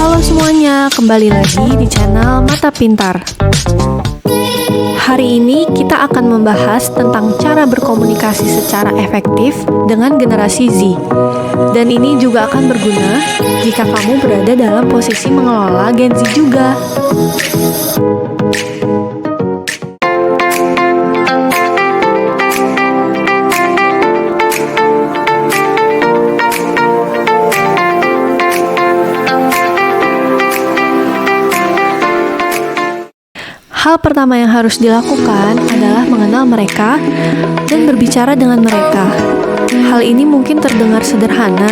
Halo semuanya, kembali lagi di channel Mata Pintar. Hari ini kita akan membahas tentang cara berkomunikasi secara efektif dengan generasi Z. Dan ini juga akan berguna jika kamu berada dalam posisi mengelola Gen Z juga. Hal pertama yang harus dilakukan adalah mengenal mereka dan berbicara dengan mereka. Hal ini mungkin terdengar sederhana,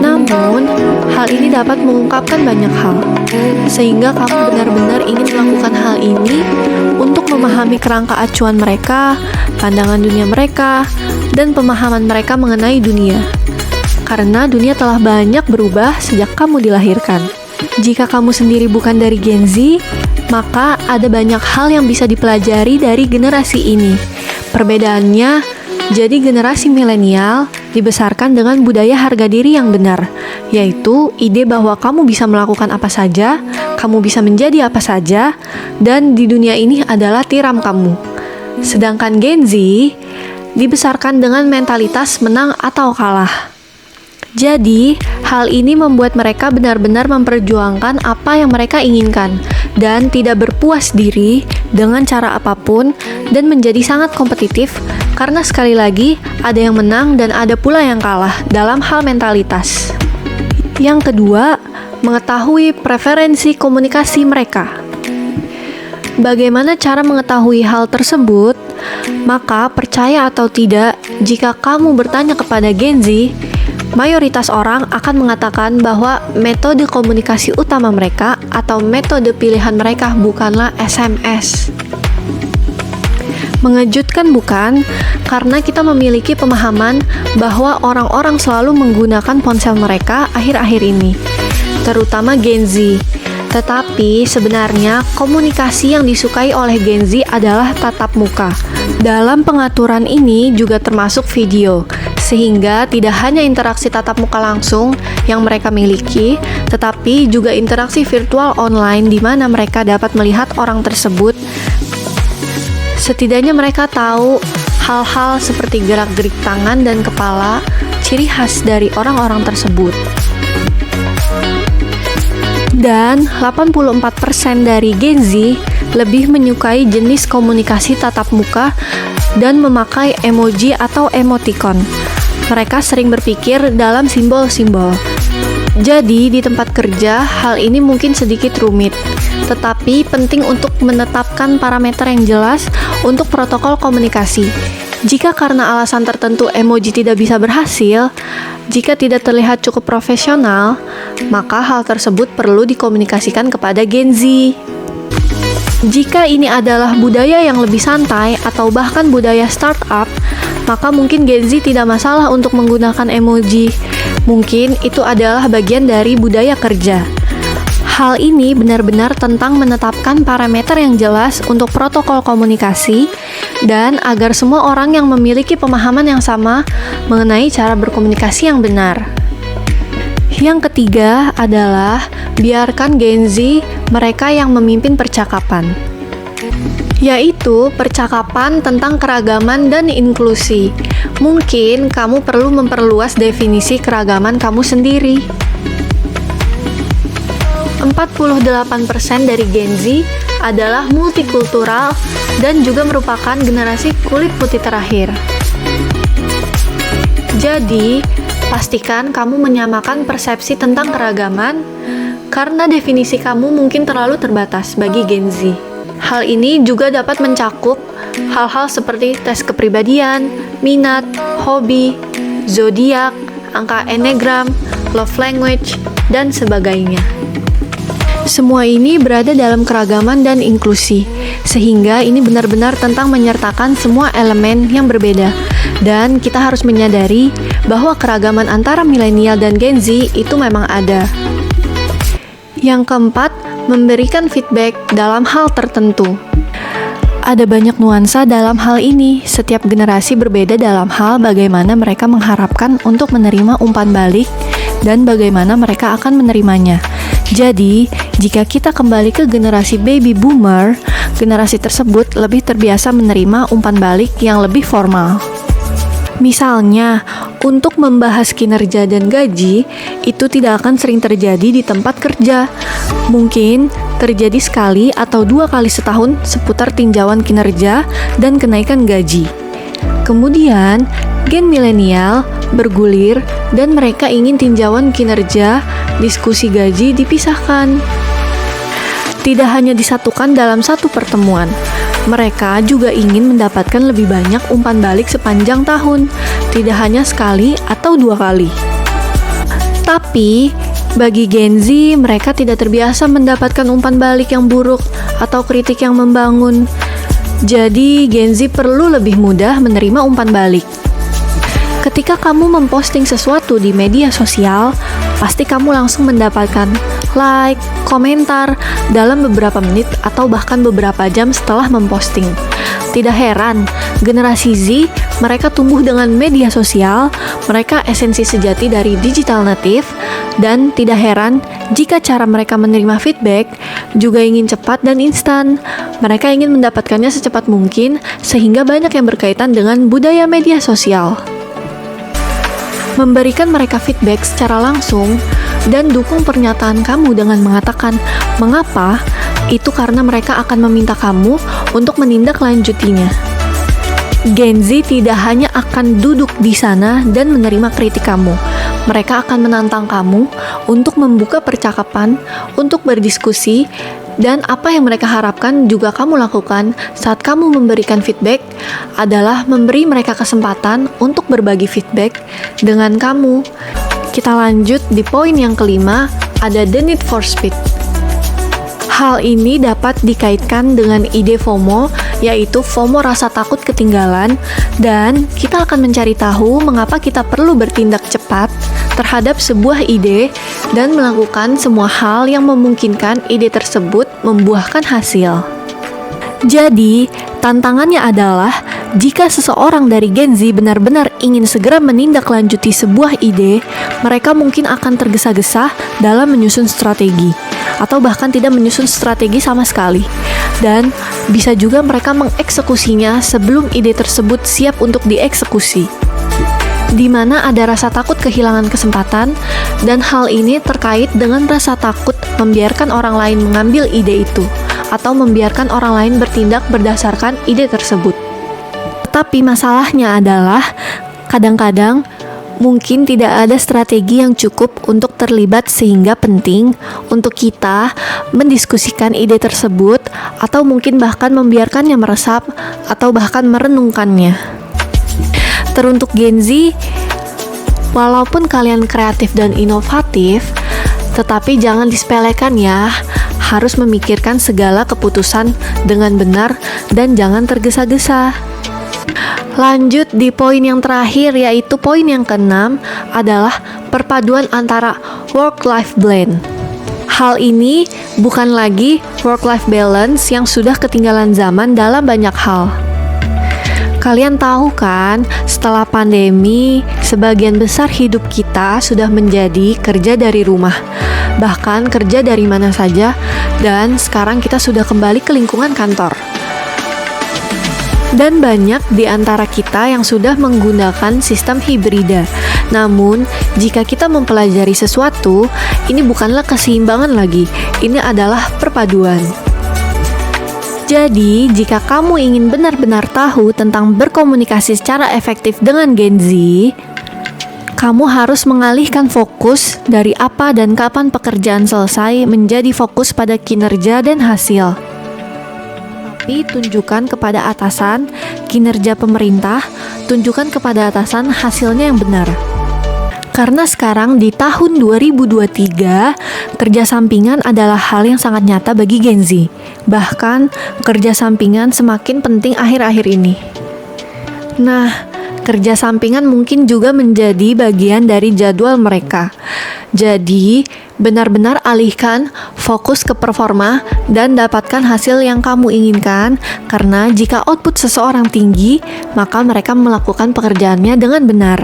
namun hal ini dapat mengungkapkan banyak hal, sehingga kamu benar-benar ingin melakukan hal ini untuk memahami kerangka acuan mereka, pandangan dunia mereka, dan pemahaman mereka mengenai dunia. Karena dunia telah banyak berubah sejak kamu dilahirkan. Jika kamu sendiri bukan dari Gen Z, maka ada banyak hal yang bisa dipelajari dari generasi ini. Perbedaannya, jadi generasi milenial dibesarkan dengan budaya harga diri yang benar, yaitu ide bahwa kamu bisa melakukan apa saja, kamu bisa menjadi apa saja, dan di dunia ini adalah tiram kamu. Sedangkan Gen Z dibesarkan dengan mentalitas menang atau kalah. Jadi, hal ini membuat mereka benar-benar memperjuangkan apa yang mereka inginkan dan tidak berpuas diri dengan cara apapun dan menjadi sangat kompetitif karena sekali lagi ada yang menang dan ada pula yang kalah dalam hal mentalitas. Yang kedua, mengetahui preferensi komunikasi mereka. Bagaimana cara mengetahui hal tersebut? Maka percaya atau tidak, jika kamu bertanya kepada Gen Z, mayoritas orang akan mengatakan bahwa metode komunikasi utama mereka atau metode pilihan mereka bukanlah SMS. Mengejutkan bukan? Karena kita memiliki pemahaman bahwa orang-orang selalu menggunakan ponsel mereka akhir-akhir ini, terutama Gen Z. Tetapi sebenarnya komunikasi yang disukai oleh Gen Z adalah tatap muka. Dalam pengaturan ini juga termasuk video, sehingga tidak hanya interaksi tatap muka langsung yang mereka miliki, tetapi juga interaksi virtual online di mana mereka dapat melihat orang tersebut. Setidaknya mereka tahu hal-hal seperti gerak-gerik tangan dan kepala, ciri khas dari orang-orang tersebut. Dan 84% dari Gen Z lebih menyukai jenis komunikasi tatap muka dan memakai emoji atau emoticon. Mereka sering berpikir dalam simbol-simbol. Jadi di tempat kerja, hal ini mungkin sedikit rumit, tetapi penting untuk menetapkan parameter yang jelas untuk protokol komunikasi. Jika karena alasan tertentu emoji tidak bisa berhasil, jika tidak terlihat cukup profesional, maka hal tersebut perlu dikomunikasikan kepada Gen Z. Jika ini adalah budaya yang lebih santai atau bahkan budaya startup, maka mungkin Gen Z tidak masalah untuk menggunakan emoji. Mungkin itu adalah bagian dari budaya kerja. Hal ini benar-benar tentang menetapkan parameter yang jelas untuk protokol komunikasi dan agar semua orang yang memiliki pemahaman yang sama mengenai cara berkomunikasi yang benar. Yang ketiga adalah biarkan Gen Z mereka yang memimpin percakapan, yaitu percakapan tentang keragaman dan inklusi. Mungkin kamu perlu memperluas definisi keragaman kamu sendiri. 48% dari Gen Z adalah multikultural dan juga merupakan generasi kulit putih terakhir. Jadi, pastikan kamu menyamakan persepsi tentang keragaman karena definisi kamu mungkin terlalu terbatas bagi Gen Z. Hal ini juga dapat mencakup hal-hal seperti tes kepribadian, minat, hobi, zodiak, angka enneagram, love language, dan sebagainya. Semua ini berada dalam keragaman dan inklusi, sehingga ini benar-benar tentang menyertakan semua elemen yang berbeda. Dan kita harus menyadari bahwa keragaman antara milenial dan Gen Z itu memang ada. Yang keempat, memberikan feedback dalam hal tertentu. Ada banyak nuansa dalam hal ini. Setiap generasi berbeda dalam hal bagaimana mereka mengharapkan untuk menerima umpan balik dan bagaimana mereka akan menerimanya. Jadi, jika kita kembali ke generasi baby boomer, generasi tersebut lebih terbiasa menerima umpan balik yang lebih formal. Misalnya, untuk membahas kinerja dan gaji, itu tidak akan sering terjadi di tempat kerja. Mungkin terjadi sekali atau 2 kali setahun seputar tinjauan kinerja dan kenaikan gaji. Kemudian, gen milenial bergulir dan mereka ingin tinjauan kinerja, diskusi gaji dipisahkan. Tidak hanya disatukan dalam satu pertemuan, mereka juga ingin mendapatkan lebih banyak umpan balik sepanjang tahun, tidak hanya sekali atau 2 kali. Tapi, bagi Gen Z, mereka tidak terbiasa mendapatkan umpan balik yang buruk atau kritik yang membangun. Jadi, Gen Z perlu lebih mudah menerima umpan balik. Ketika kamu memposting sesuatu di media sosial, pasti kamu langsung mendapatkan like, komentar dalam beberapa menit atau bahkan beberapa jam setelah memposting. Tidak heran, generasi Z, mereka tumbuh dengan media sosial, mereka esensi sejati dari digital native, dan tidak heran jika cara mereka menerima feedback juga ingin cepat dan instan. Mereka ingin mendapatkannya secepat mungkin, sehingga banyak yang berkaitan dengan budaya media sosial. Memberikan mereka feedback secara langsung dan dukung pernyataan kamu dengan mengatakan mengapa, itu karena mereka akan meminta kamu untuk menindaklanjutinya. Gen Z tidak hanya akan duduk di sana dan menerima kritik kamu. Mereka akan menantang kamu untuk membuka percakapan, untuk berdiskusi, dan apa yang mereka harapkan juga kamu lakukan saat kamu memberikan feedback adalah memberi mereka kesempatan untuk berbagi feedback dengan kamu. Kita lanjut di poin yang kelima, ada the need for speed. Hal ini dapat dikaitkan dengan ide FOMO, yaitu FOMO rasa takut ketinggalan, dan kita akan mencari tahu mengapa kita perlu bertindak cepat terhadap sebuah ide dan melakukan semua hal yang memungkinkan ide tersebut membuahkan hasil. Jadi, tantangannya adalah jika seseorang dari Gen Z benar-benar ingin segera menindaklanjuti sebuah ide, mereka mungkin akan tergesa-gesa dalam menyusun strategi, atau bahkan tidak menyusun strategi sama sekali. Dan bisa juga mereka mengeksekusinya sebelum ide tersebut siap untuk dieksekusi, di mana ada rasa takut kehilangan kesempatan, dan hal ini terkait dengan rasa takut membiarkan orang lain mengambil ide itu, atau membiarkan orang lain bertindak berdasarkan ide tersebut. Tapi masalahnya adalah, kadang-kadang mungkin tidak ada strategi yang cukup untuk terlibat sehingga penting untuk kita mendiskusikan ide tersebut, atau mungkin bahkan membiarkannya meresap, atau bahkan merenungkannya. Teruntuk Gen Z, walaupun kalian kreatif dan inovatif, tetapi jangan disepelekan ya. Harus memikirkan segala keputusan dengan benar dan jangan tergesa-gesa. Lanjut di poin yang terakhir, yaitu poin yang keenam, adalah perpaduan antara work-life blend. Hal ini bukan lagi work-life balance yang sudah ketinggalan zaman dalam banyak hal. Kalian tahu kan, setelah pandemi, sebagian besar hidup kita sudah menjadi kerja dari rumah, bahkan kerja dari mana saja, dan sekarang kita sudah kembali ke lingkungan kantor. Dan banyak di antara kita yang sudah menggunakan sistem hibrida. Namun, jika kita mempelajari sesuatu, ini bukanlah keseimbangan lagi, ini adalah perpaduan. Jadi, jika kamu ingin benar-benar tahu tentang berkomunikasi secara efektif dengan Gen Z, kamu harus mengalihkan fokus dari apa dan kapan pekerjaan selesai menjadi fokus pada kinerja dan hasil. Tapi tunjukkan kepada atasan kinerja pemerintah, tunjukkan kepada atasan hasilnya yang benar. Karena sekarang di tahun 2023, kerja sampingan adalah hal yang sangat nyata bagi Gen Z. Bahkan, kerja sampingan semakin penting akhir-akhir ini. Nah, kerja sampingan mungkin juga menjadi bagian dari jadwal mereka. Jadi, benar-benar alihkan fokus ke performa dan dapatkan hasil yang kamu inginkan, karena jika output seseorang tinggi, maka mereka melakukan pekerjaannya dengan benar.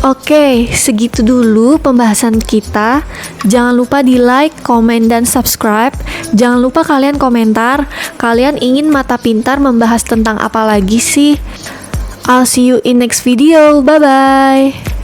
Oke, segitu dulu pembahasan kita. Jangan lupa di like, komen, dan subscribe. Jangan lupa kalian komentar, kalian ingin Mata Pintar membahas tentang apa lagi sih? I'll see you in next video. Bye-bye.